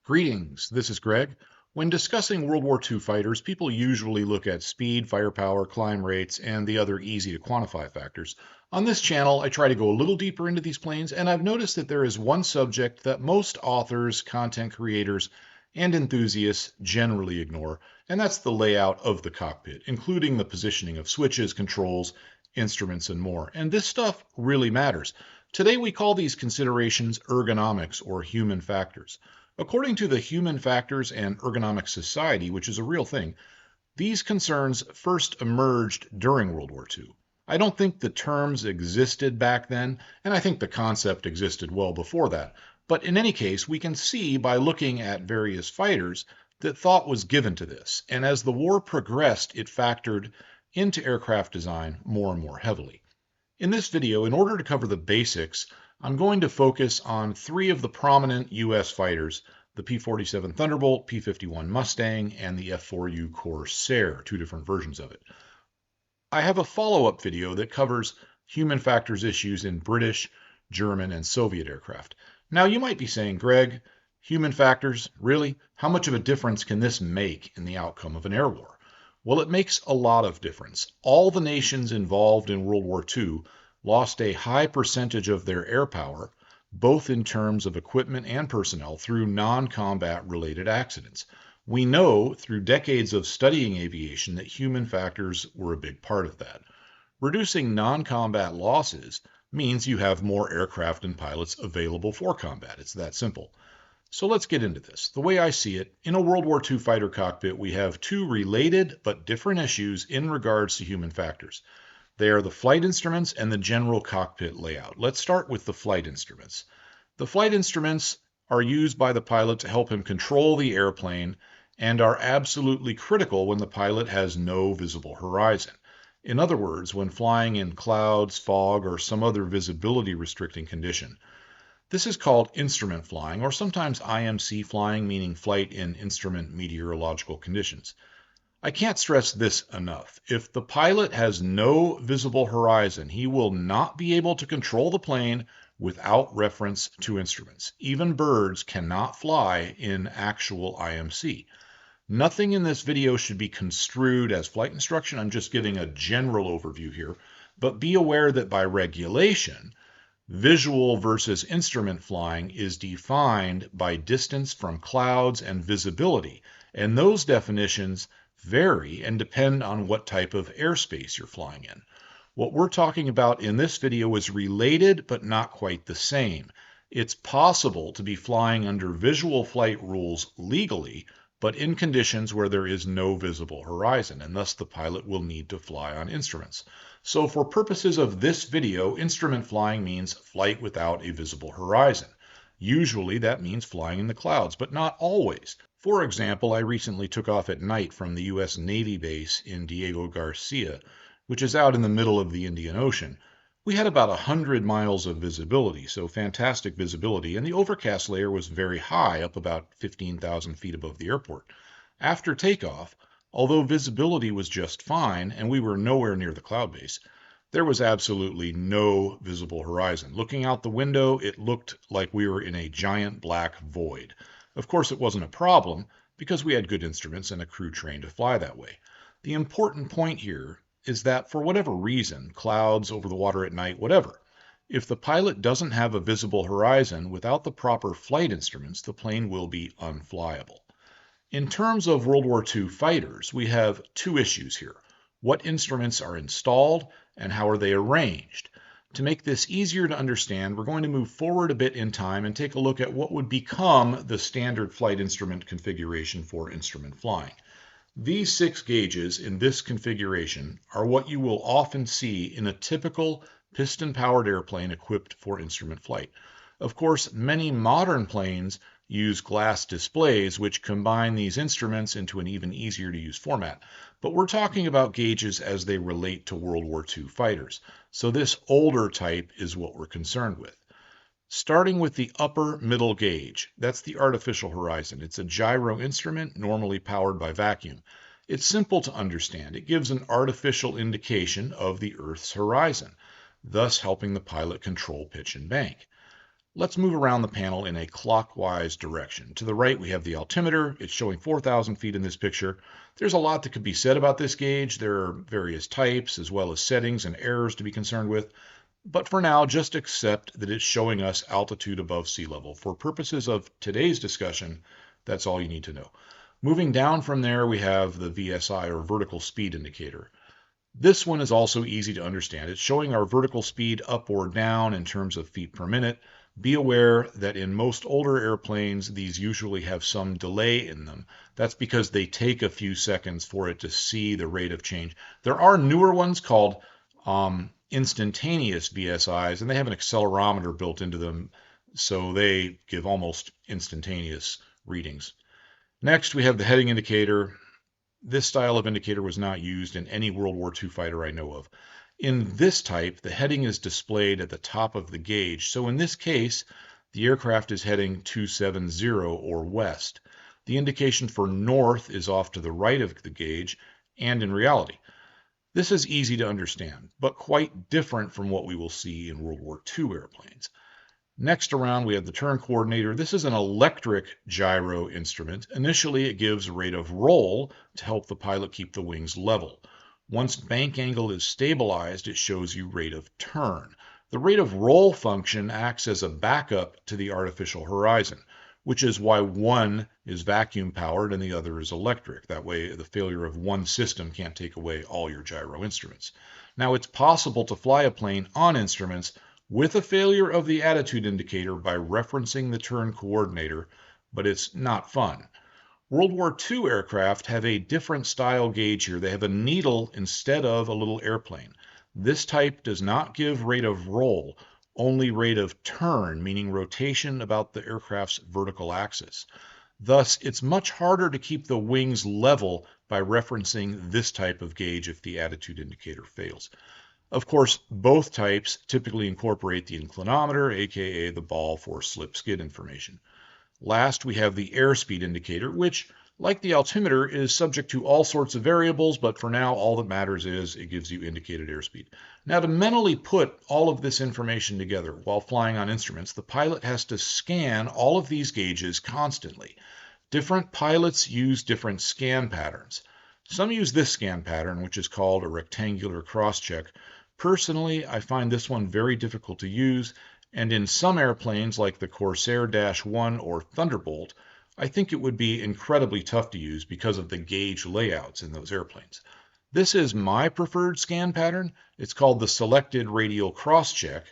Greetings, this is Greg. When discussing World War II fighters, people usually look at speed, firepower, climb rates, and the other easy to quantify factors. On this channel, I try to go a little deeper into these planes, and I've noticed that there is one subject that most authors, content creators, and enthusiasts generally ignore, and that's the layout of the cockpit, including the positioning of switches, controls, instruments, and more. And this stuff really matters. Today, we call these considerations ergonomics or human factors. According to the Human Factors and Ergonomics Society, which is a real thing, these concerns first emerged during World War II. I don't think the terms existed back then, and I think the concept existed well before that. But in any case, we can see by looking at various fighters that thought was given to this, and as the war progressed, it factored into aircraft design more and more heavily. In this video, in order to cover the basics, I'm going to focus on three of the prominent U.S. fighters, the P-47 Thunderbolt, P-51 Mustang, and the F4U Corsair, two different versions of it. I have a follow-up video that covers human factors issues in British, German, and Soviet aircraft. Now, you might be saying, Greg, human factors, really? How much of a difference can this make in the outcome of an air war? Well, it makes a lot of difference. All the nations involved in World War II lost a high percentage of their air power, both in terms of equipment and personnel, through non-combat related accidents. We know through decades of studying aviation that human factors were a big part of that. Reducing non-combat losses means you have more aircraft and pilots available for combat. It's that simple. So let's get into this. The way I see it, in a World War II fighter cockpit, we have two related but different issues in regards to human factors. They are the flight instruments and the general cockpit layout. Let's start with the flight instruments. The flight instruments are used by the pilot to help him control the airplane and are absolutely critical when the pilot has no visible horizon. In other words, when flying in clouds, fog, or some other visibility restricting condition. This is called instrument flying, or sometimes IMC flying, meaning flight in instrument meteorological conditions. I can't stress this enough. If the pilot has no visible horizon, he will not be able to control the plane without reference to instruments. Even birds cannot fly in actual IMC. Nothing in this video should be construed as flight instruction. I'm just giving a general overview here, but be aware that by regulation, visual versus instrument flying is defined by distance from clouds and visibility, and those definitions vary and depend on what type of airspace you're flying in. What we're talking about in this video is related but not quite the same. It's possible to be flying under visual flight rules legally, but in conditions where there is no visible horizon, and thus the pilot will need to fly on instruments. So for purposes of this video, instrument flying means flight without a visible horizon. Usually that means flying in the clouds, but not always. For example, I recently took off at night from the U.S. Navy base in Diego Garcia, which is out in the middle of the Indian Ocean. We had about 100 miles of visibility, so fantastic visibility, and the overcast layer was very high, up about 15,000 feet above the airport. After takeoff, although visibility was just fine and we were nowhere near the cloud base, there was absolutely no visible horizon. Looking out the window, it looked like we were in a giant black void. Of course, it wasn't a problem because we had good instruments and a crew trained to fly that way. The important point here is that for whatever reason, clouds over the water at night, whatever, if the pilot doesn't have a visible horizon without the proper flight instruments, the plane will be unflyable. In terms of World War II fighters, we have two issues here. What instruments are installed and how are they arranged? To make this easier to understand, we're going to move forward a bit in time and take a look at what would become the standard flight instrument configuration for instrument flying. These 6 gauges in this configuration are what you will often see in a typical piston-powered airplane equipped for instrument flight. Of course, many modern planes use glass displays which combine these instruments into an even easier to use format. But we're talking about gauges as they relate to World War II fighters. So this older type is what we're concerned with. Starting with the upper middle gauge, that's the artificial horizon. It's a gyro instrument normally powered by vacuum. It's simple to understand. It gives an artificial indication of the Earth's horizon, thus helping the pilot control pitch and bank. Let's move around the panel in a clockwise direction. To the right, we have the altimeter. It's showing 4,000 feet in this picture. There's a lot that could be said about this gauge. There are various types as well as settings and errors to be concerned with. But for now, just accept that it's showing us altitude above sea level. For purposes of today's discussion, that's all you need to know. Moving down from there, we have the VSI, or vertical speed indicator. This one is also easy to understand. It's showing our vertical speed up or down in terms of feet per minute. Be aware that in most older airplanes, these usually have some delay in them. That's because they take a few seconds for it to see the rate of change. There are newer ones called instantaneous VSIs, and they have an accelerometer built into them, so they give almost instantaneous readings. Next, we have the heading indicator. This style of indicator was not used in any World War II fighter I know of. In this type, the heading is displayed at the top of the gauge. So in this case, the aircraft is heading 270 or west. The indication for north is off to the right of the gauge, and in reality. This is easy to understand, but quite different from what we will see in World War II airplanes. Next around, we have the turn coordinator. This is an electric gyro instrument. Initially, it gives a rate of roll to help the pilot keep the wings level. Once bank angle is stabilized, it shows you rate of turn. The rate of roll function acts as a backup to the artificial horizon, which is why one is vacuum powered and the other is electric. That way, the failure of one system can't take away all your gyro instruments. Now, it's possible to fly a plane on instruments with a failure of the attitude indicator by referencing the turn coordinator, but it's not fun. World War II aircraft have a different style gauge here. They have a needle instead of a little airplane. This type does not give rate of roll, only rate of turn, meaning rotation about the aircraft's vertical axis. Thus, it's much harder to keep the wings level by referencing this type of gauge if the attitude indicator fails. Of course, both types typically incorporate the inclinometer, aka the ball for slip skid information. Last, we have the airspeed indicator, which, like the altimeter, is subject to all sorts of variables, but for now, all that matters is it gives you indicated airspeed. Now, to mentally put all of this information together while flying on instruments, the pilot has to scan all of these gauges constantly. Different pilots use different scan patterns. Some use this scan pattern, which is called a rectangular cross-check. Personally, I find this one very difficult to use, and in some airplanes like the Corsair-1 or Thunderbolt, I think it would be incredibly tough to use because of the gauge layouts in those airplanes. This is my preferred scan pattern. It's called the selected radial cross-check.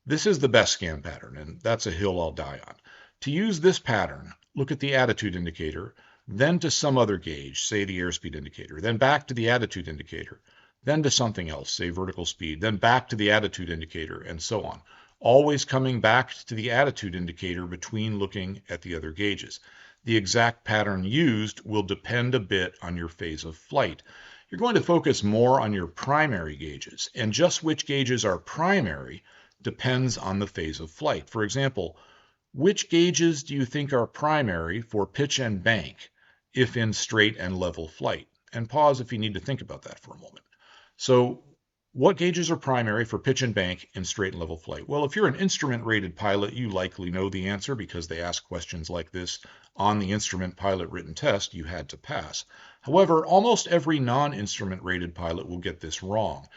This is the best scan pattern, and that's a hill I'll die on. To use this pattern, look at the attitude indicator, then to some other gauge, say the airspeed indicator, then back to the attitude indicator, then to something else, say vertical speed, then back to the attitude indicator, and so on. Always coming back to the attitude indicator between looking at the other gauges. The exact pattern used will depend a bit on your phase of flight. You're going to focus more on your primary gauges, and just which gauges are primary depends on the phase of flight. For example, which gauges do you think are primary for pitch and bank if in straight and level flight? And pause if you need to think about that for a moment. So what gauges are primary for pitch and bank in straight and level flight? Well, if you're an instrument-rated pilot, you likely know the answer because they ask questions like this on the instrument pilot written test you had to pass. However, almost every non-instrument-rated pilot will get this wrong.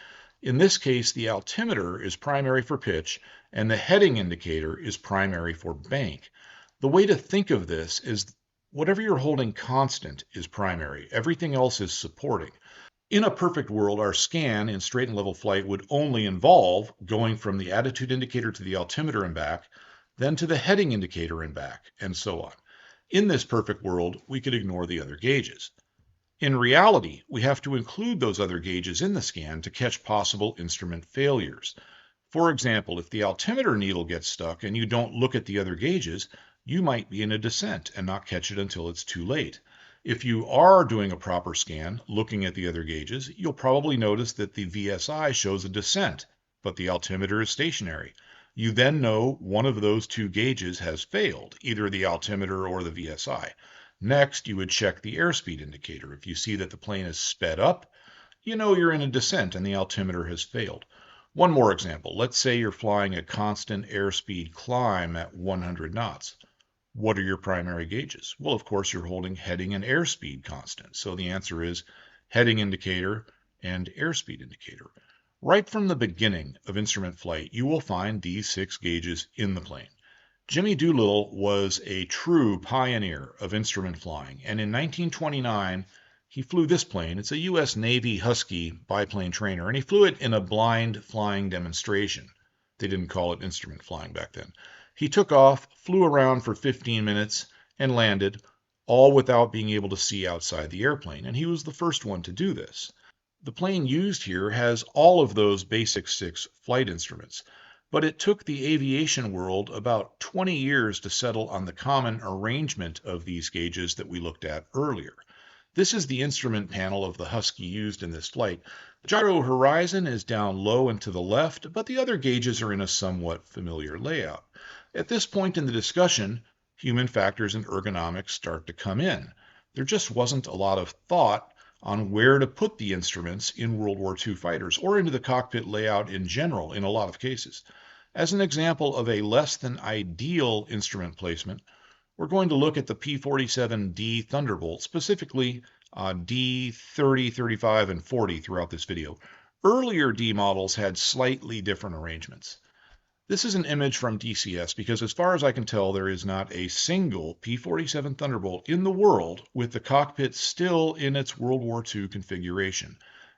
In this case, the altimeter is primary for pitch, and the heading indicator is primary for bank. The way to think of this is whatever you're holding constant is primary. Everything else is supporting. In a perfect world, our scan in straight and level flight would only involve going from the attitude indicator to the altimeter and back, then to the heading indicator and back, and so on. In this perfect world, we could ignore the other gauges. In reality, we have to include those other gauges in the scan to catch possible instrument failures. For example, if the altimeter needle gets stuck and you don't look at the other gauges, you might be in a descent and not catch it until it's too late. If you are doing a proper scan, looking at the other gauges, you'll probably notice that the VSI shows a descent, but the altimeter is stationary. You then know one of those two gauges has failed, either the altimeter or the VSI. Next, you would check the airspeed indicator. If you see that the plane is sped up, you know you're in a descent and the altimeter has failed. One more example. Let's say you're flying a constant airspeed climb at 100 knots. What are your primary gauges? Well, of course, you're holding heading and airspeed constant. So the answer is heading indicator and airspeed indicator. Right from the beginning of instrument flight, you will find these 6 gauges in the plane. Jimmy Doolittle was a true pioneer of instrument flying, and in 1929, he flew this plane. It's a U.S. Navy Husky biplane trainer, and he flew it in a blind flying demonstration. They didn't call it instrument flying back then. He took off, flew around for 15 minutes, and landed, all without being able to see outside the airplane, and he was the first one to do this. The plane used here has all of those basic 6 flight instruments, but it took the aviation world about 20 years to settle on the common arrangement of these gauges that we looked at earlier. This is the instrument panel of the Husky used in this flight. The gyro horizon is down low and to the left, but the other gauges are in a somewhat familiar layout. At this point in the discussion, human factors and ergonomics start to come in. There just wasn't a lot of thought on where to put the instruments in World War II fighters, or into the cockpit layout in general in a lot of cases. As an example of a less than ideal instrument placement, we're going to look at the P-47D Thunderbolt, specifically D, 30, 35, and 40 throughout this video. Earlier D models had slightly different arrangements. This is an image from DCS because as far as I can tell, there is not a single P-47 Thunderbolt in the world with the cockpit still in its World War II configuration.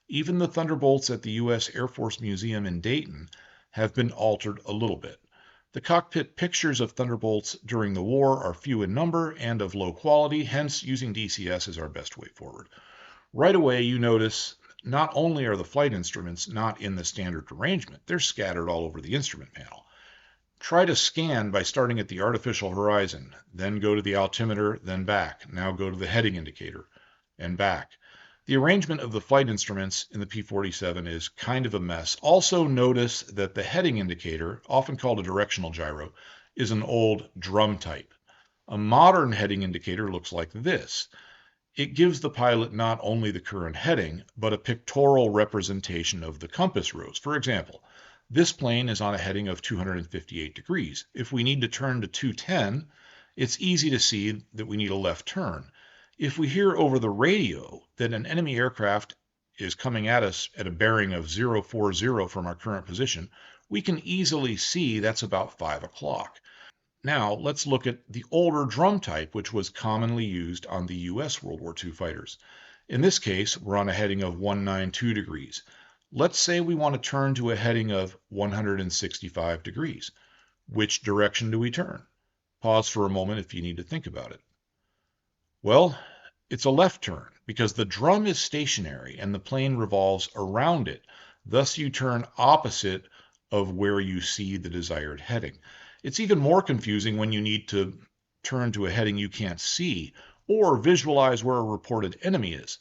Even the Thunderbolts at the U.S. Air Force Museum in Dayton have been altered a little bit. The cockpit pictures of Thunderbolts during the war are few in number and of low quality, hence using DCS is our best way forward. Right away, you notice not only are the flight instruments not in the standard arrangement, they're scattered all over the instrument panel. Try to scan by starting at the artificial horizon, then go to the altimeter, then back. Now go to the heading indicator, and back. The arrangement of the flight instruments in the P-47 is kind of a mess. Also notice that the heading indicator, often called a directional gyro, is an old drum type. A modern heading indicator looks like this. It gives the pilot not only the current heading, but a pictorial representation of the compass rose. For example, this plane is on a heading of 258 degrees. If we need to turn to 210, it's easy to see that we need a left turn. If we hear over the radio that an enemy aircraft is coming at us at a bearing of 040 from our current position, we can easily see that's about 5 o'clock. Now, let's look at the older drum type, which was commonly used on the U.S. World War II fighters. In this case, we're on a heading of 192 degrees. Let's say we want to turn to a heading of 165 degrees. Which direction do we turn? Pause for a moment if you need to think about it. Well, it's a left turn because the drum is stationary and the plane revolves around it. Thus, you turn opposite of where you see the desired heading. It's even more confusing when you need to turn to a heading you can't see or visualize where a reported enemy is.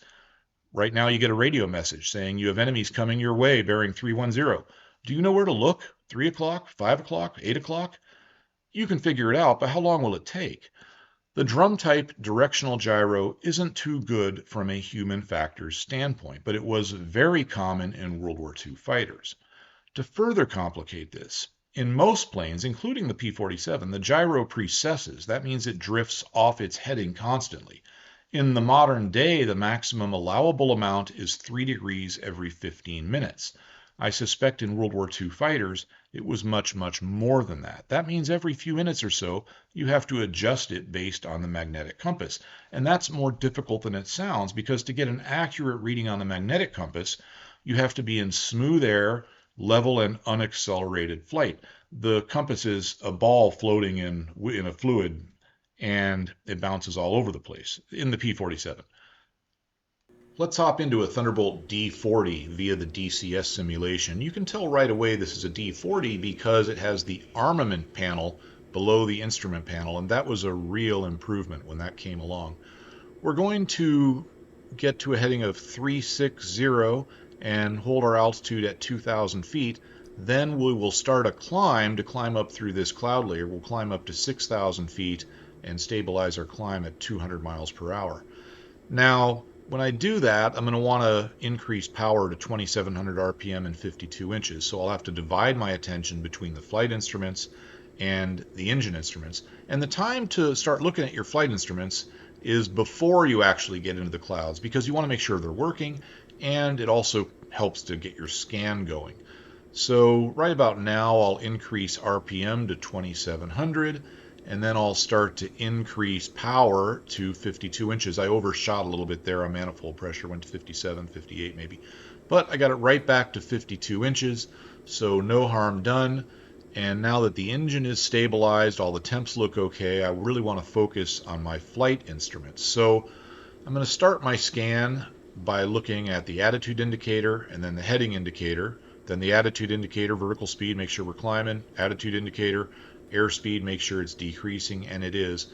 Right now you get a radio message saying you have enemies coming your way bearing 310. Do you know where to look? 3 o'clock, 5 o'clock, 8 o'clock? You can figure it out, but how long will it take? The drum type directional gyro isn't too good from a human factors standpoint, but it was very common in World War II fighters. To further complicate this, in most planes, including the P-47, the gyro precesses. That means it drifts off its heading constantly. In the modern day, the maximum allowable amount is 3 degrees every 15 minutes. I suspect in World War II fighters, it was much, much more than that. That means every few minutes or so, you have to adjust it based on the magnetic compass. And that's more difficult than it sounds because to get an accurate reading on the magnetic compass, you have to be in smooth air, level and unaccelerated flight. The compass is a ball floating in a fluid, and it bounces all over the place in the P-47. Let's hop into a Thunderbolt D40 via the DCS simulation. You can tell right away this is a D40 because it has the armament panel below the instrument panel, and that was a real improvement when that came along. We're going to get to a heading of 360 and hold our altitude at 2,000 feet. Then we will start a climb to climb up through this cloud layer. We'll climb up to 6,000 feet and stabilize our climb at 200 miles per hour. Now, When I do that, I'm going to want to increase power to 2700 RPM and 52 inches. So I'll have to divide my attention between the flight instruments and the engine instruments. And the time to start looking at your flight instruments is before you actually get into the clouds, because you want to make sure they're working, and it also helps to get your scan going. So right about now, I'll increase RPM to 2700, and then I'll start to increase power to 52 inches. I overshot a little bit there on manifold pressure, went to 57, 58 maybe. But I got it right back to 52 inches, so no harm done. And now that the engine is stabilized, all the temps look okay, I really want to focus on my flight instruments. So I'm going to start my scan by looking at the attitude indicator and then the heading indicator, then the attitude indicator, vertical speed, make sure we're climbing, attitude indicator, airspeed, make sure it's decreasing, and it is,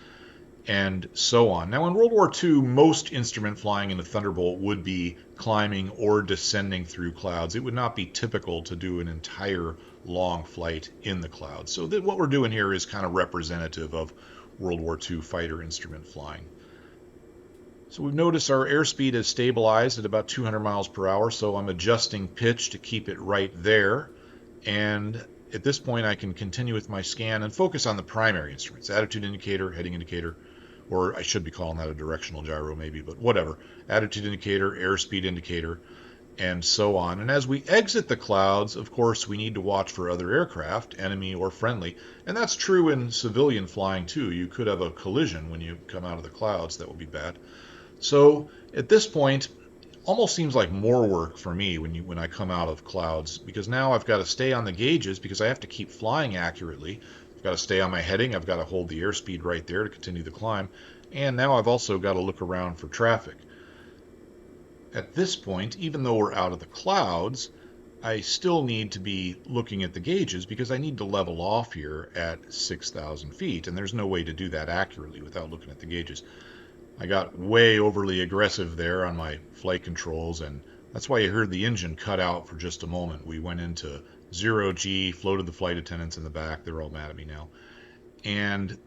and so on. Now in World War II, most instrument flying in the Thunderbolt would be climbing or descending through clouds. It would not be typical to do an entire long flight in the clouds. So what we're doing here is kind of representative of World War II fighter instrument flying. So we've noticed our airspeed is stabilized at about 200 miles per hour, so I'm adjusting pitch to keep it right there. And at this point, I can continue with my scan and focus on the primary instruments, attitude indicator, heading indicator, or I should be calling that a directional gyro maybe, but whatever. Attitude indicator, airspeed indicator, and so on. And as we exit the clouds, of course, we need to watch for other aircraft, enemy or friendly. And that's true in civilian flying too. You could have a collision when you come out of the clouds. That would be bad. So at this point, almost seems like more work for me when I come out of clouds, because now I've got to stay on the gauges because I have to keep flying accurately. I've got to stay on my heading. I've got to hold the airspeed right there to continue the climb. And now I've also got to look around for traffic. At this point, even though we're out of the clouds, I still need to be looking at the gauges because I need to level off here at 6,000 feet, and there's no way to do that accurately without looking at the gauges. I got way overly aggressive there on my flight controls, and that's why you heard the engine cut out for just a moment. We went into 0G, floated the flight attendants in the back. They're all mad at me now. And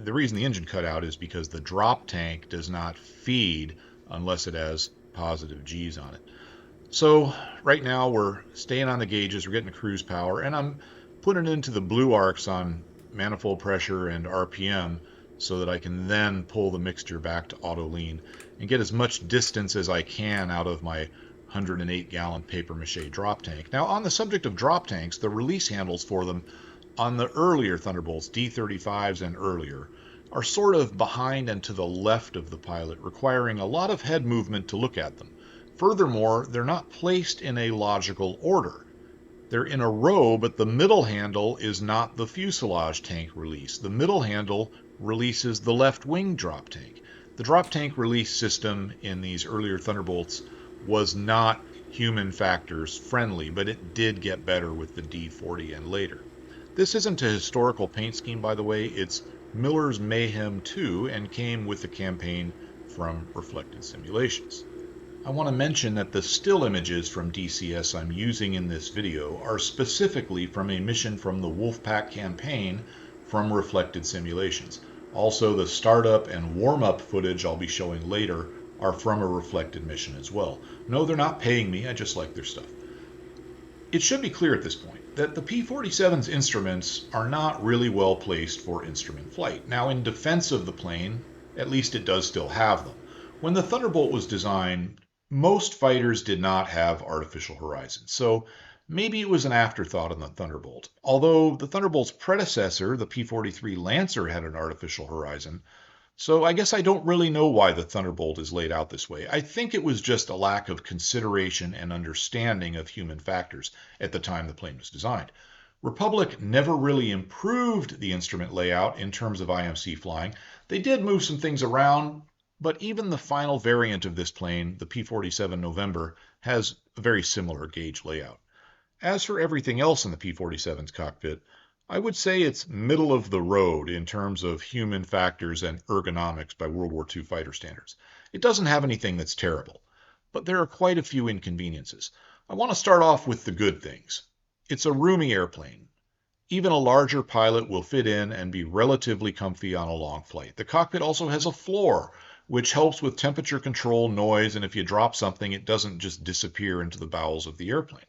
the reason the engine cut out is because the drop tank does not feed unless it has positive G's on it. So right now we're staying on the gauges, we're getting the cruise power, and I'm putting it into the blue arcs on manifold pressure and RPM so that I can then pull the mixture back to auto lean and get as much distance as I can out of my 108-gallon paper mache drop tank. Now, on the subject of drop tanks, the release handles for them on the earlier Thunderbolts, D35s and earlier, are sort of behind and to the left of the pilot, requiring a lot of head movement to look at them. Furthermore, they're not placed in a logical order. They're in a row, but the middle handle is not the fuselage tank release. The middle handle releases the left wing drop tank. The drop tank release system in these earlier Thunderbolts was not human factors friendly, but it did get better with the D40 and later. This isn't a historical paint scheme, by the way. It's Miller's Mayhem 2 and came with the campaign from Reflected Simulations. I want to mention that the still images from DCS I'm using in this video are specifically from a mission from the Wolfpack campaign from Reflected Simulations. Also, the startup and warm-up footage I'll be showing later are from a Reflected mission as well. No, they're not paying me, I just like their stuff. It should be clear at this point that the P-47's instruments are not really well placed for instrument flight. Now, in defense of the plane, at least it does still have them. When the Thunderbolt was designed, most fighters did not have artificial horizons, so maybe it was an afterthought on the Thunderbolt. Although the Thunderbolt's predecessor, the P-43 Lancer, had an artificial horizon, so I guess I don't really know why the Thunderbolt is laid out this way. I think it was just a lack of consideration and understanding of human factors at the time the plane was designed. Republic never really improved the instrument layout in terms of IMC flying. They did move some things around, but even the final variant of this plane, the P-47 November, has a very similar gauge layout. As for everything else in the P-47's cockpit, I would say it's middle of the road in terms of human factors and ergonomics by World War II fighter standards. It doesn't have anything that's terrible, but there are quite a few inconveniences. I want to start off with the good things. It's a roomy airplane. Even a larger pilot will fit in and be relatively comfy on a long flight. The cockpit also has a floor, which helps with temperature control, noise, and if you drop something, it doesn't just disappear into the bowels of the airplane.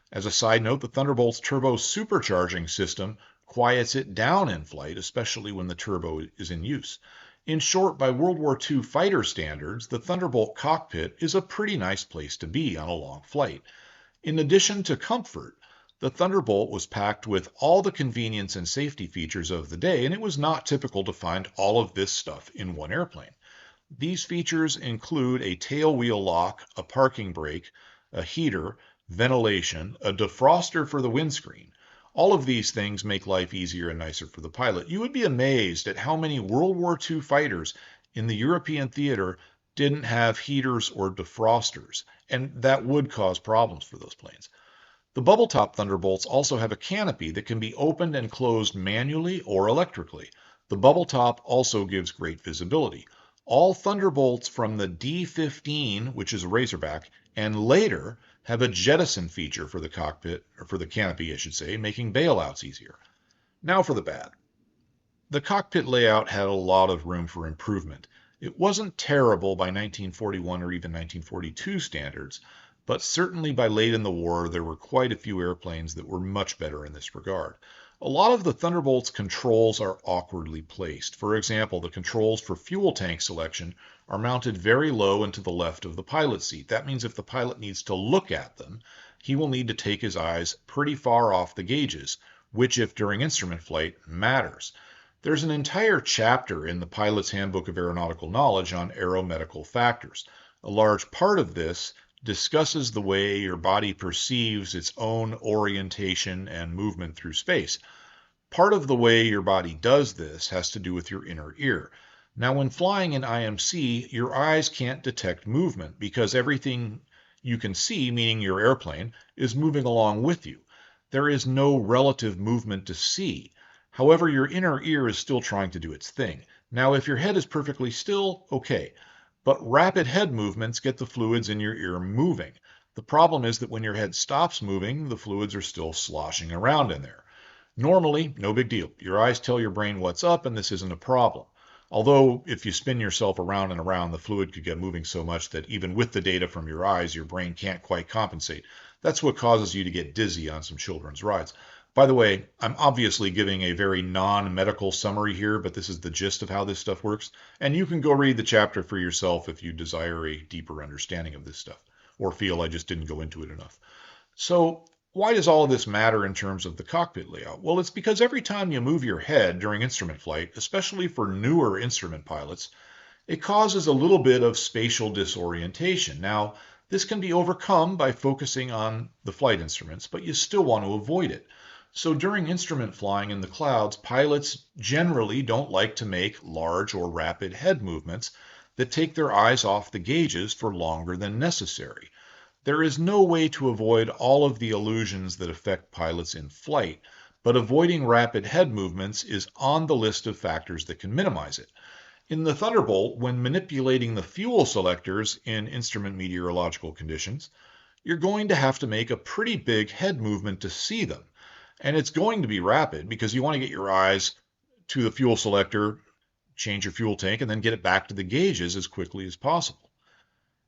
As a side note, the Thunderbolt's turbo supercharging system quiets it down in flight, especially when the turbo is in use. In short, by World War II fighter standards, the Thunderbolt cockpit is a pretty nice place to be on a long flight. In addition to comfort, the Thunderbolt was packed with all the convenience and safety features of the day, and it was not typical to find all of this stuff in one airplane. These features include a tail wheel lock, a parking brake, a heater, ventilation, a defroster for the windscreen. All of these things make life easier and nicer for the pilot. You would be amazed at how many World War II fighters in the European theater didn't have heaters or defrosters, and that would cause problems for those planes. The bubble top Thunderbolts also have a canopy that can be opened and closed manually or electrically. The bubble top also gives great visibility. All Thunderbolts from the D-15, which is a Razorback, and later have a jettison feature for the cockpit, or for the canopy, I should say, making bailouts easier. Now for the bad. The cockpit layout had a lot of room for improvement. It wasn't terrible by 1941 or even 1942 standards, but certainly by late in the war, there were quite a few airplanes that were much better in this regard. A lot of the Thunderbolt's controls are awkwardly placed. For example, the controls for fuel tank selection are mounted very low and to the left of the pilot seat. That means if the pilot needs to look at them, he will need to take his eyes pretty far off the gauges, which, if during instrument flight, matters. There's an entire chapter in the Pilot's Handbook of Aeronautical Knowledge on aeromedical factors. A large part of this discusses the way your body perceives its own orientation and movement through space. Part of the way your body does this has to do with your inner ear. Now, when flying in IMC, your eyes can't detect movement because everything you can see, meaning your airplane, is moving along with you. There is no relative movement to see. However, your inner ear is still trying to do its thing. Now, if your head is perfectly still, okay. But rapid head movements get the fluids in your ear moving. The problem is that when your head stops moving, the fluids are still sloshing around in there. Normally, no big deal. Your eyes tell your brain what's up, and this isn't a problem. Although, if you spin yourself around and around, the fluid could get moving so much that even with the data from your eyes, your brain can't quite compensate. That's what causes you to get dizzy on some children's rides. By the way, I'm obviously giving a very non-medical summary here, but this is the gist of how this stuff works. And you can go read the chapter for yourself if you desire a deeper understanding of this stuff, or feel I just didn't go into it enough. So why does all of this matter in terms of the cockpit layout? Well, it's because every time you move your head during instrument flight, especially for newer instrument pilots, it causes a little bit of spatial disorientation. Now, this can be overcome by focusing on the flight instruments, but you still want to avoid it. So during instrument flying in the clouds, pilots generally don't like to make large or rapid head movements that take their eyes off the gauges for longer than necessary. There is no way to avoid all of the illusions that affect pilots in flight, but avoiding rapid head movements is on the list of factors that can minimize it. In the Thunderbolt, when manipulating the fuel selectors in instrument meteorological conditions, you're going to have to make a pretty big head movement to see them. And it's going to be rapid because you want to get your eyes to the fuel selector, change your fuel tank, and then get it back to the gauges as quickly as possible.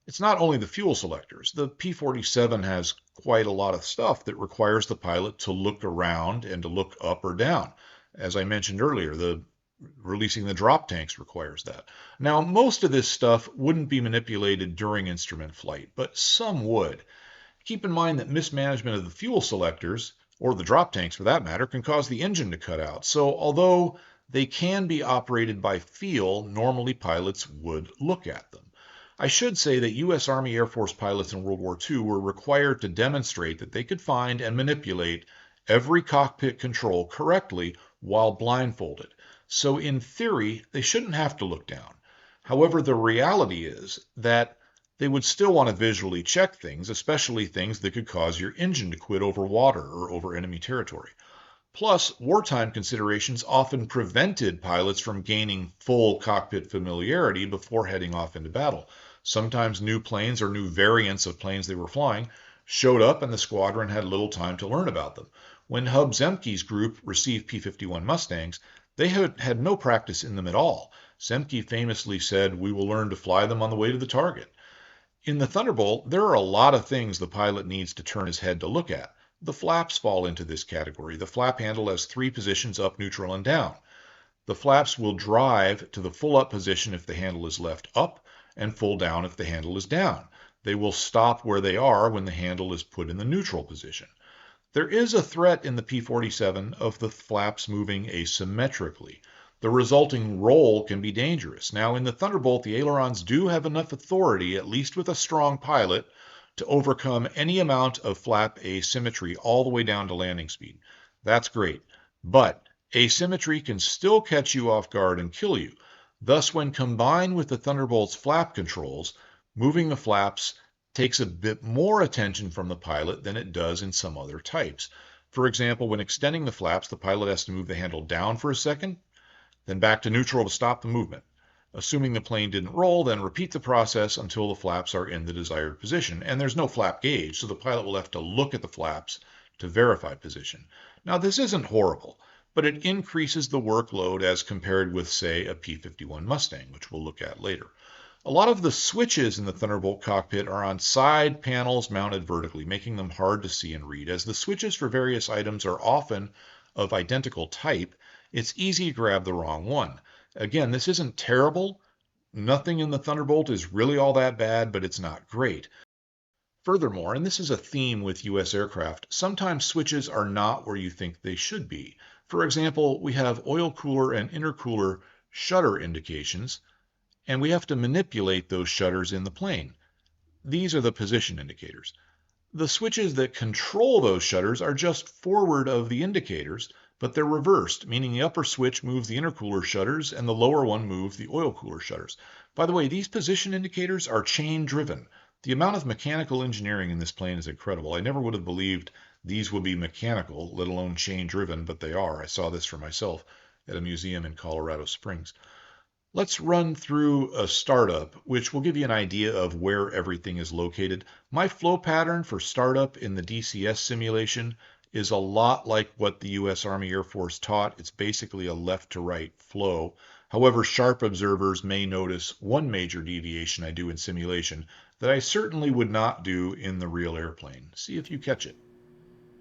It's not only the fuel selectors. The P-47 has quite a lot of stuff that requires the pilot to look around and to look up or down. As I mentioned earlier, releasing the drop tanks requires that. Now, most of this stuff wouldn't be manipulated during instrument flight, but some would. Keep in mind that mismanagement of the fuel selectors, or the drop tanks for that matter, can cause the engine to cut out. So although they can be operated by feel, normally pilots would look at them. I should say that U.S. Army Air Force pilots in World War II were required to demonstrate that they could find and manipulate every cockpit control correctly while blindfolded. So in theory, they shouldn't have to look down. However, the reality is that they would still want to visually check things, especially things that could cause your engine to quit over water or over enemy territory. Plus, wartime considerations often prevented pilots from gaining full cockpit familiarity before heading off into battle. Sometimes new planes or new variants of planes they were flying showed up and the squadron had little time to learn about them. When Hub Zemke's group received P-51 Mustangs, they had no practice in them at all. Semke famously said, "We will learn to fly them on the way to the target." In the Thunderbolt, there are a lot of things the pilot needs to turn his head to look at. The flaps fall into this category. The flap handle has 3 positions: up, neutral, and down. The flaps will drive to the full up position if the handle is left up, and full down if the handle is down. They will stop where they are when the handle is put in the neutral position. There is a threat in the P-47 of the flaps moving asymmetrically. The resulting roll can be dangerous. Now, in the Thunderbolt, the ailerons do have enough authority, at least with a strong pilot, to overcome any amount of flap asymmetry all the way down to landing speed. That's great. But asymmetry can still catch you off guard and kill you. Thus, when combined with the Thunderbolt's flap controls, moving the flaps takes a bit more attention from the pilot than it does in some other types. For example, when extending the flaps, the pilot has to move the handle down for a second, then back to neutral to stop the movement. Assuming the plane didn't roll, then repeat the process until the flaps are in the desired position. And there's no flap gauge, so the pilot will have to look at the flaps to verify position. Now, this isn't horrible, but it increases the workload as compared with, say, a P-51 Mustang, which we'll look at later. A lot of the switches in the Thunderbolt cockpit are on side panels mounted vertically, making them hard to see and read. As the switches for various items are often of identical type, it's easy to grab the wrong one. Again, this isn't terrible. Nothing in the Thunderbolt is really all that bad, but it's not great. Furthermore, and this is a theme with U.S. aircraft, sometimes switches are not where you think they should be. For example, we have oil cooler and intercooler shutter indications, and we have to manipulate those shutters in the plane. These are the position indicators. The switches that control those shutters are just forward of the indicators, but they're reversed, meaning the upper switch moves the intercooler shutters and the lower one moves the oil cooler shutters. By the way, these position indicators are chain driven. The amount of mechanical engineering in this plane is incredible. I never would have believed these would be mechanical, let alone chain driven, but they are. I saw this for myself at a museum in Colorado Springs. Let's run through a startup, which will give you an idea of where everything is located. My flow pattern for startup in the DCS simulation is a lot like what the U.S. Army Air Force taught. It's basically a left to right flow. However, sharp observers may notice one major deviation I do in simulation that I certainly would not do in the real airplane. See if you catch it.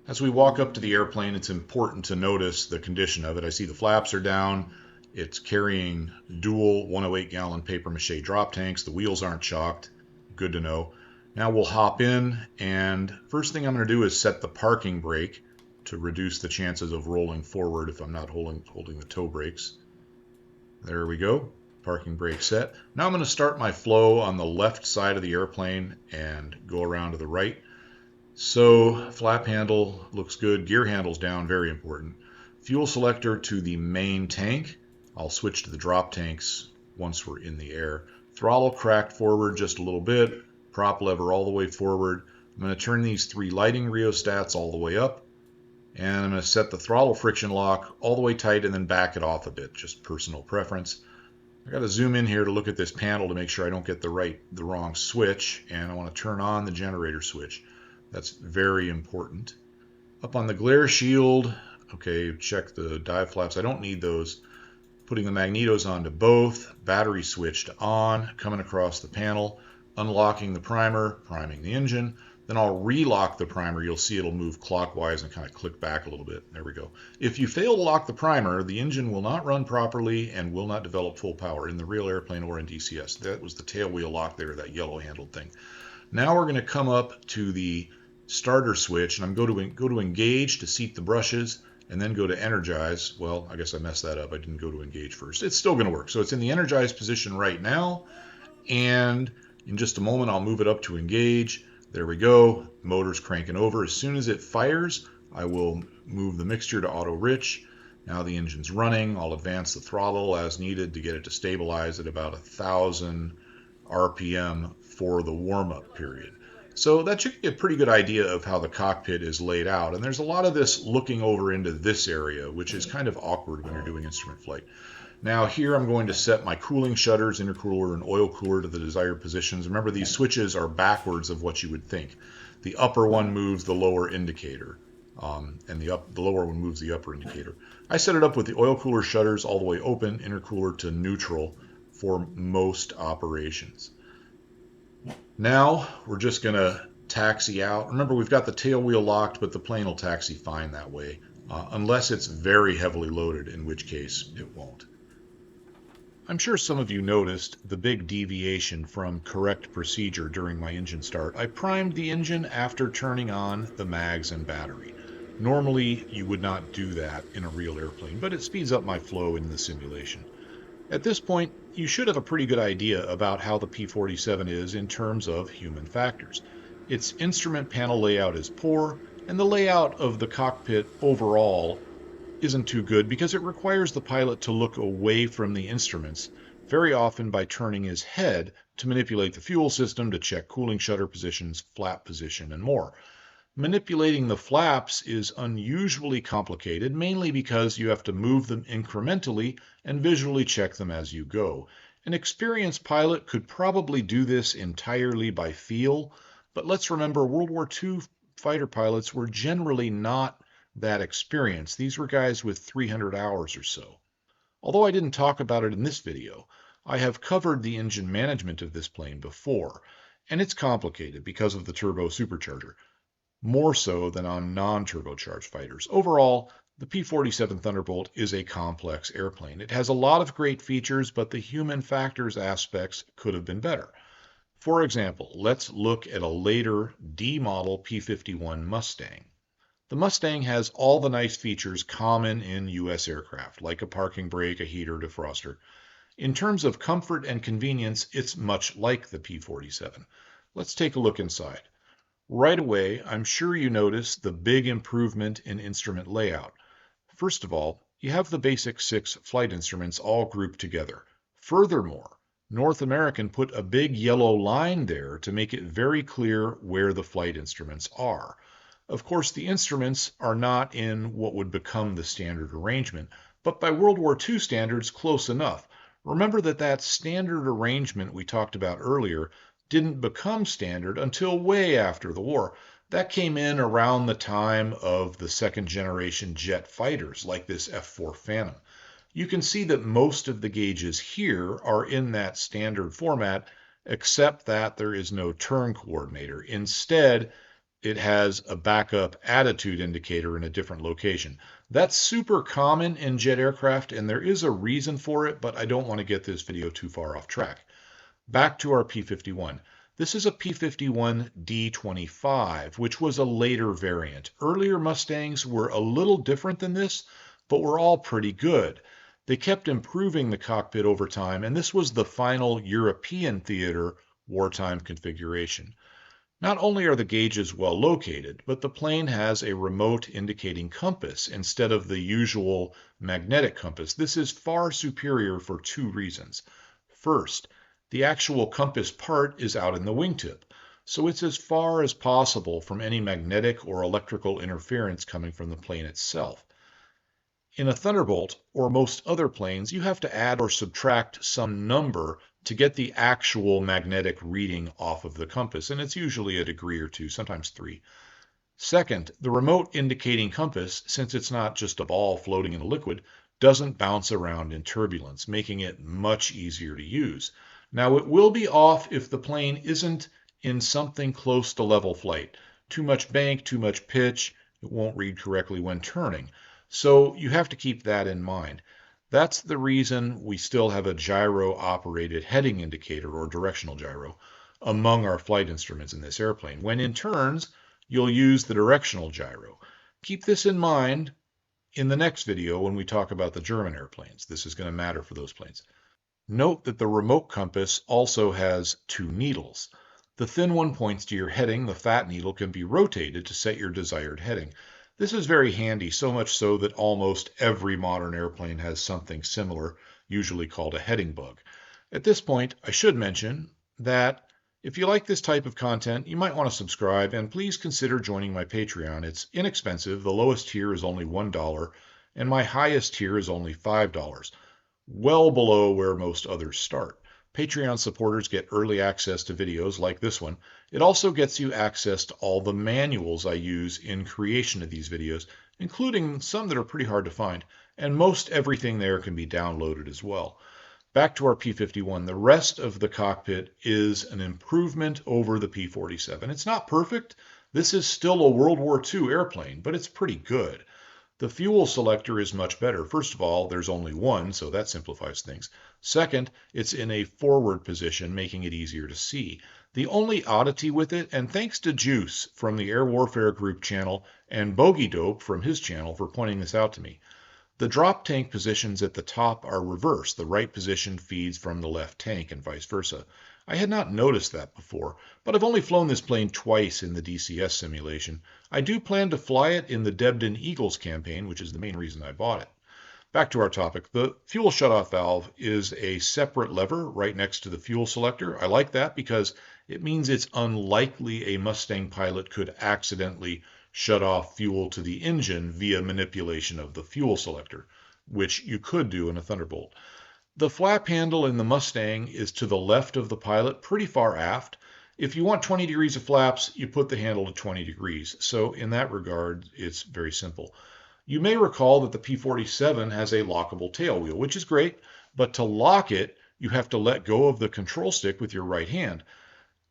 As we walk up to the airplane, it's important to notice the condition of it. I see the flaps are down. It's carrying dual 108-gallon paper mache drop tanks. The wheels aren't chocked. Good to know. Now we'll hop in, and first thing I'm going to do is set the parking brake to reduce the chances of rolling forward if I'm not holding the toe brakes. There we go. Parking brake set. Now I'm going to start my flow on the left side of the airplane and go around to the right. So flap handle looks good. Gear handle's down, very important. Fuel selector to the main tank. I'll switch to the drop tanks once we're in the air. Throttle cracked forward just a little bit. Prop lever all the way forward. I'm going to turn these 3 lighting rheostats all the way up. And I'm going to set the throttle friction lock all the way tight and then back it off a bit, just personal preference. I got to zoom in here to look at this panel to make sure I don't get the wrong switch. And I want to turn on the generator switch. That's very important. Up on the glare shield, okay, check the dive flaps. I don't need those. Putting the magnetos onto both, battery switched on, coming across the panel, unlocking the primer, priming the engine. Then I'll relock the primer. You'll see it'll move clockwise and kind of click back a little bit. There we go. If you fail to lock the primer, the engine will not run properly and will not develop full power in the real airplane or in DCS. That was the tail wheel lock there, that yellow handled thing. Now we're going to come up to the starter switch, and I'm going to go to engage to seat the brushes, and then go to energize. Well, I guess I messed that up. I didn't go to engage first. It's still going to work. So it's in the energized position right now, and in just a moment I'll move it up to engage. There we go. Motor's cranking over. As soon as it fires, I will move the mixture to auto rich. Now the engine's running. I'll advance the throttle as needed to get it to stabilize at about 1,000 RPM for the warm-up period. So that should give you a pretty good idea of how the cockpit is laid out. And there's a lot of this looking over into this area, which is kind of awkward when you're doing instrument flight. Now here I'm going to set my cooling shutters, intercooler and oil cooler to the desired positions. Remember, these switches are backwards of what you would think. The upper one moves the lower indicator, and the lower one moves the upper indicator. I set it up with the oil cooler shutters all the way open, intercooler to neutral. for most operations. Now we're just going to taxi out. Remember, we've got the tail wheel locked, but the plane will taxi fine that way, unless it's very heavily loaded, in which case it won't. I'm sure some of you noticed the big deviation from correct procedure during my engine start. I primed the engine after turning on the mags and battery. Normally, you would not do that in a real airplane, but it speeds up my flow in the simulation. At this point, you should have a pretty good idea about how the P-47 is in terms of human factors. Its instrument panel layout is poor, and the layout of the cockpit overall isn't too good because it requires the pilot to look away from the instruments, very often by turning his head to manipulate the fuel system, to check cooling shutter positions, flap position, and more. Manipulating the flaps is unusually complicated, mainly because you have to move them incrementally and visually check them as you go. An experienced pilot could probably do this entirely by feel, but let's remember World War II fighter pilots were generally not that experienced. These were guys with 300 hours or so. Although I didn't talk about it in this video, I have covered the engine management of this plane before, and it's complicated because of the turbo supercharger, more so than on non-turbocharged fighters. Overall, the P-47 Thunderbolt is a complex airplane. It has a lot of great features, but the human factors aspects could have been better. For example, let's look at a later D-model P-51 Mustang. The Mustang has all the nice features common in U.S. aircraft, like a parking brake, a heater, defroster. In terms of comfort and convenience, it's much like the P-47. Let's take a look inside. Right away, I'm sure you notice the big improvement in instrument layout. First of all, you have the basic 6 flight instruments all grouped together. Furthermore, North American put a big yellow line there to make it very clear where the flight instruments are. Of course, the instruments are not in what would become the standard arrangement, but by World War II standards, close enough. Remember that standard arrangement we talked about earlier didn't become standard until way after the war. That came in around the time of the second generation jet fighters, like this F4 Phantom. You can see that most of the gauges here are in that standard format, except that there is no turn coordinator. Instead, it has a backup attitude indicator in a different location. That's super common in jet aircraft, and there is a reason for it, but I don't want to get this video too far off track. Back to our P-51. This is a P-51 D25, which was a later variant. Earlier Mustangs were a little different than this, but were all pretty good. They kept improving the cockpit over time, and this was the final European theater wartime configuration. Not only are the gauges well located, but the plane has a remote indicating compass instead of the usual magnetic compass. This is far superior for 2 reasons. First, the actual compass part is out in the wingtip, so it's as far as possible from any magnetic or electrical interference coming from the plane itself. In a Thunderbolt, or most other planes, you have to add or subtract some number to get the actual magnetic reading off of the compass, and it's usually a degree or 2, sometimes 3. Second, the remote indicating compass, since it's not just a ball floating in a liquid, doesn't bounce around in turbulence, making it much easier to use. Now, it will be off if the plane isn't in something close to level flight. Too much bank, too much pitch, it won't read correctly when turning. So you have to keep that in mind. That's the reason we still have a gyro-operated heading indicator, or directional gyro, among our flight instruments in this airplane. When in turns, you'll use the directional gyro. Keep this in mind in the next video when we talk about the German airplanes. This is going to matter for those planes. Note that the remote compass also has 2 needles. The thin one points to your heading. The fat needle can be rotated to set your desired heading. This is very handy, so much so that almost every modern airplane has something similar, usually called a heading bug. At this point, I should mention that if you like this type of content, you might want to subscribe, and please consider joining my Patreon. It's inexpensive. The lowest tier is only $1, and my highest tier is only $5, well below where most others start. Patreon supporters get early access to videos like this one. It also gets you access to all the manuals I use in creation of these videos, including some that are pretty hard to find, and most everything there can be downloaded as well. Back to our P-51, the rest of the cockpit is an improvement over the P-47. It's not perfect. This is still a World War II airplane, but it's pretty good. The fuel selector is much better. First of all, there's only one, so that simplifies things. Second, it's in a forward position, making it easier to see. The only oddity with it, and thanks to Juice from the Air Warfare Group channel and Bogey Dope from his channel for pointing this out to me, the drop tank positions at the top are reversed. The right position feeds from the left tank and vice versa. I had not noticed that before, but I've only flown this plane twice in the DCS simulation. I do plan to fly it in the Debden Eagles campaign, which is the main reason I bought it. Back to our topic. The fuel shutoff valve is a separate lever right next to the fuel selector. I like that because it means it's unlikely a Mustang pilot could accidentally shut off fuel to the engine via manipulation of the fuel selector, which you could do in a Thunderbolt. The flap handle in the Mustang is to the left of the pilot, pretty far aft. If you want 20 degrees of flaps, you put the handle to 20 degrees. So in that regard, it's very simple. You may recall that the P-47 has a lockable tail wheel, which is great, but to lock it, you have to let go of the control stick with your right hand.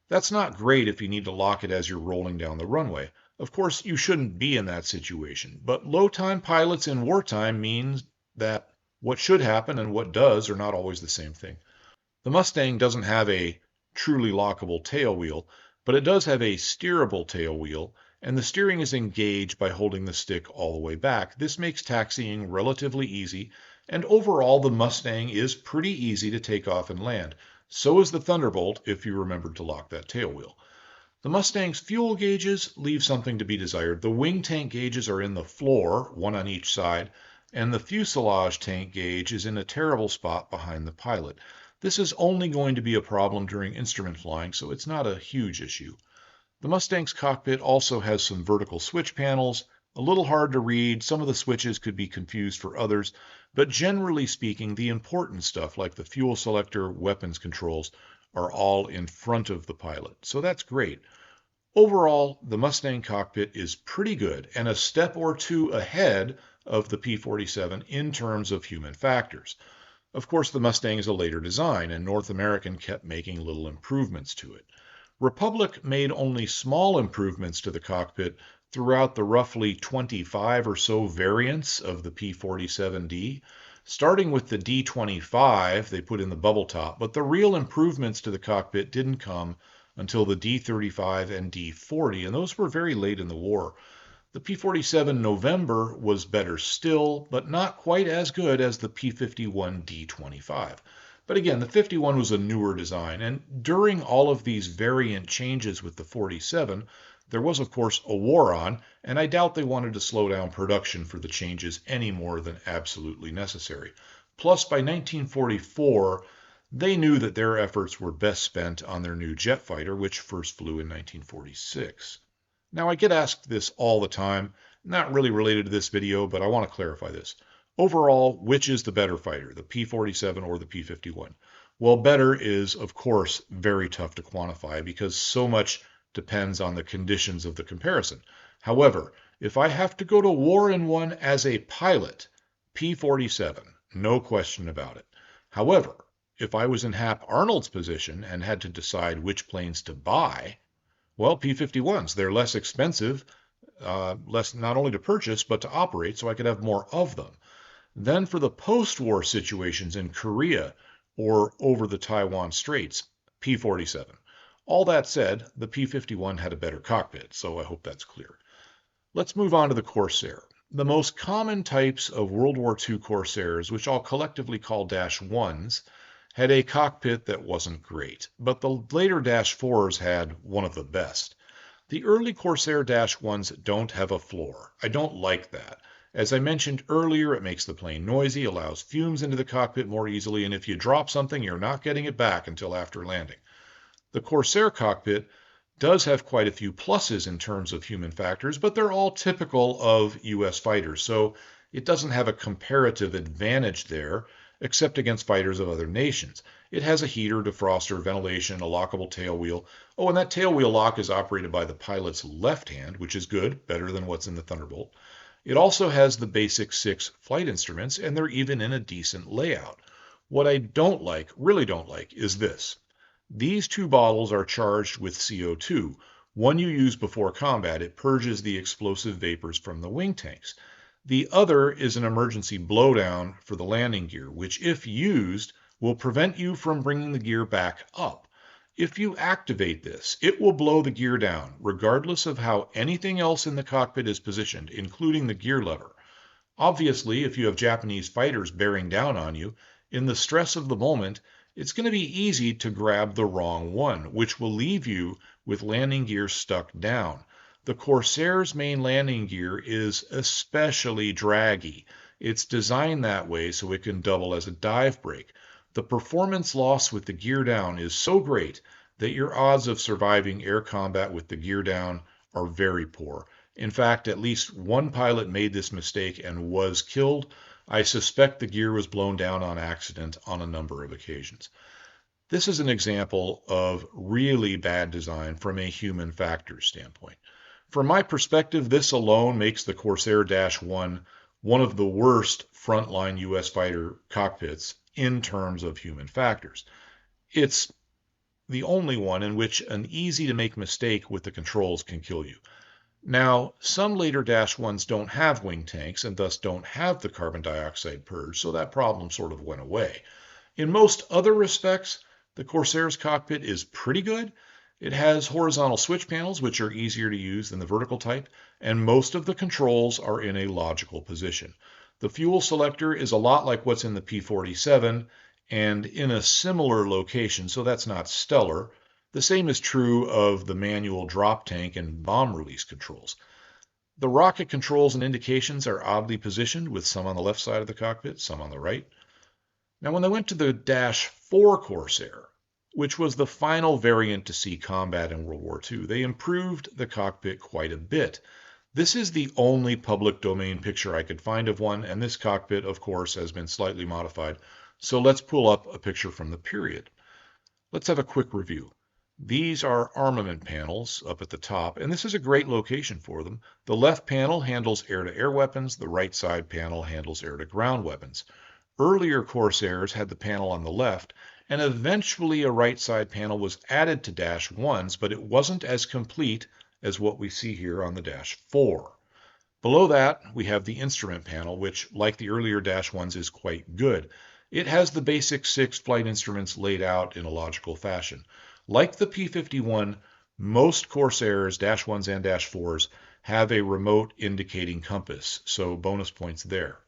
That's not great if you need to lock it as you're rolling down the runway. Of course, you shouldn't be in that situation, but low-time pilots in wartime means that what should happen and what does are not always the same thing. The Mustang doesn't have a truly lockable tail wheel, but it does have a steerable tail wheel, and the steering is engaged by holding the stick all the way back. This makes taxiing relatively easy, and overall the Mustang is pretty easy to take off and land. So is the Thunderbolt if you remembered to lock that tail wheel. The Mustang's fuel gauges leave something to be desired. The wing tank gauges are in the floor, one on each side, and the fuselage tank gauge is in a terrible spot behind the pilot. This is only going to be a problem during instrument flying, so it's not a huge issue. The Mustang's cockpit also has some vertical switch panels, a little hard to read. Some of the switches could be confused for others, but generally speaking, the important stuff like the fuel selector, weapons controls, are all in front of the pilot. So that's great. Overall, the Mustang cockpit is pretty good and a step or two ahead of the P-47 in terms of human factors. Of course, the Mustang is a later design, and North American kept making little improvements to it. Republic made only small improvements to the cockpit throughout the roughly 25 or so variants of the P-47D. Starting with the D-25, they put in the bubble top, but the real improvements to the cockpit didn't come until the D-35 and D-40, and those were very late in the war. The P-47 November was better still, but not quite as good as the P-51 D-25. But again, the 51 was a newer design, and during all of these variant changes with the 47, there was, of course, a war on, and I doubt they wanted to slow down production for the changes any more than absolutely necessary. Plus, by 1944, they knew that their efforts were best spent on their new jet fighter, which first flew in 1946. Now, I get asked this all the time, not really related to this video, but I want to clarify this. Overall, which is the better fighter, the P-47 or the P-51? Well, better is, of course, very tough to quantify because so much depends on the conditions of the comparison. However, if I have to go to war in one as a pilot, P-47, no question about it. However, if I was in Hap Arnold's position and had to decide which planes to buy, well, P-51s, they're less expensive, less not only to purchase, but to operate, so I could have more of them. Then for the post-war situations in Korea or over the Taiwan Straits, P-47. All that said, the P-51 had a better cockpit, so I hope that's clear. Let's move on to the Corsair. The most common types of World War II Corsairs, which I'll collectively call Dash 1s, had a cockpit that wasn't great, but the later Dash 4s had one of the best. The early Corsair Dash 1s don't have a floor. I don't like that. As I mentioned earlier, it makes the plane noisy, allows fumes into the cockpit more easily, and if you drop something, you're not getting it back until after landing. The Corsair cockpit does have quite a few pluses in terms of human factors, but they're all typical of U.S. fighters, so it doesn't have a comparative advantage there, except against fighters of other nations. It has a heater, defroster, ventilation, a lockable tail wheel. Oh, and that tail wheel lock is operated by the pilot's left hand, which is good, better than what's in the Thunderbolt. It also has the basic 6 flight instruments, and they're even in a decent layout. What I don't like, really don't like, is this. These two bottles are charged with CO2. One you use before combat, it purges the explosive vapors from the wing tanks. The other is an emergency blowdown for the landing gear, which if used, will prevent you from bringing the gear back up. If you activate this, it will blow the gear down, regardless of how anything else in the cockpit is positioned, including the gear lever. Obviously, if you have Japanese fighters bearing down on you, in the stress of the moment, it's going to be easy to grab the wrong one, which will leave you with landing gear stuck down. The Corsair's main landing gear is especially draggy. It's designed that way so it can double as a dive brake. The performance loss with the gear down is so great that your odds of surviving air combat with the gear down are very poor. In fact, at least one pilot made this mistake and was killed. I suspect the gear was blown down on accident on a number of occasions. This is an example of really bad design from a human factors standpoint. From my perspective, this alone makes the Corsair -1 one of the worst frontline U.S. fighter cockpits in terms of human factors. It's the only one in which an easy-to-make mistake with the controls can kill you. Now, some later -1s don't have wing tanks and thus don't have the carbon dioxide purge, so that problem sort of went away. In most other respects, the Corsair's cockpit is pretty good. It has horizontal switch panels, which are easier to use than the vertical type, and most of the controls are in a logical position. The fuel selector is a lot like what's in the P-47 and in a similar location, so that's not stellar. The same is true of the manual drop tank and bomb release controls. The rocket controls and indications are oddly positioned, with some on the left side of the cockpit, some on the right. Now, when they went to the -4 Corsair, which was the final variant to see combat in World War II, they improved the cockpit quite a bit. This is the only public domain picture I could find of one, and this cockpit, of course, has been slightly modified. So let's pull up a picture from the period. Let's have a quick review. These are armament panels up at the top, and this is a great location for them. The left panel handles air-to-air weapons. The right side panel handles air-to-ground weapons. Earlier Corsairs had the panel on the left, and eventually a right side panel was added to -1s, but it wasn't as complete as what we see here on the -4. Below that, we have the instrument panel, which, like the earlier -1s, is quite good. It has the basic 6 flight instruments laid out in a logical fashion. Like the P-51, most Corsairs, -1s and -4s, have a remote indicating compass, so bonus points there.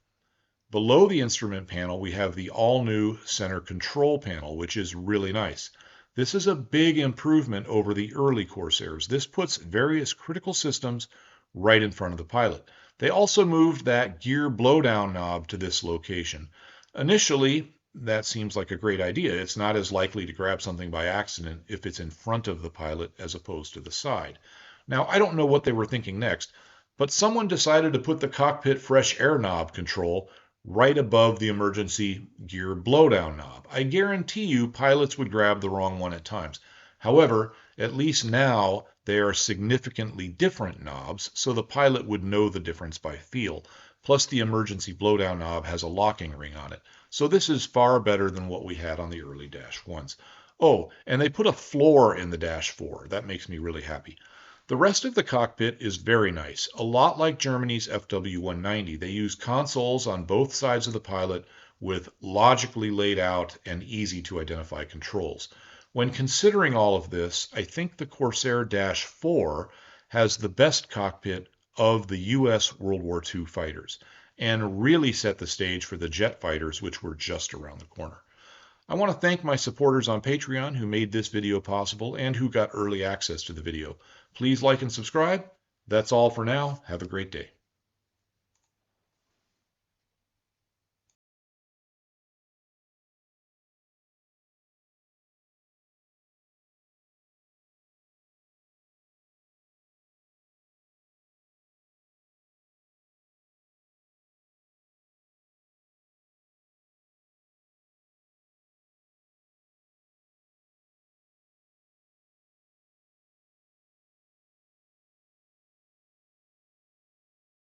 Below the instrument panel, we have the all-new center control panel, which is really nice. This is a big improvement over the early Corsairs. This puts various critical systems right in front of the pilot. They also moved that gear blowdown knob to this location. Initially, that seems like a great idea. It's not as likely to grab something by accident if it's in front of the pilot as opposed to the side. Now, I don't know what they were thinking next, but someone decided to put the cockpit fresh air knob control right above the emergency gear blowdown knob. I guarantee you pilots would grab the wrong one at times. However, at least now they are significantly different knobs, so the pilot would know the difference by feel. Plus the emergency blowdown knob has a locking ring on it. So this is far better than what we had on the early -1s. Oh, and they put a floor in the -4. That makes me really happy. The rest of the cockpit is very nice. A lot like Germany's FW190. They use consoles on both sides of the pilot with logically laid out and easy to identify controls. When considering all of this, I think the Corsair -4 has the best cockpit of the U.S. World War II fighters, and really set the stage for the jet fighters, which were just around the corner. I want to thank my supporters on Patreon who made this video possible and who got early access to the video. Please like and subscribe. That's all for now. Have a great day.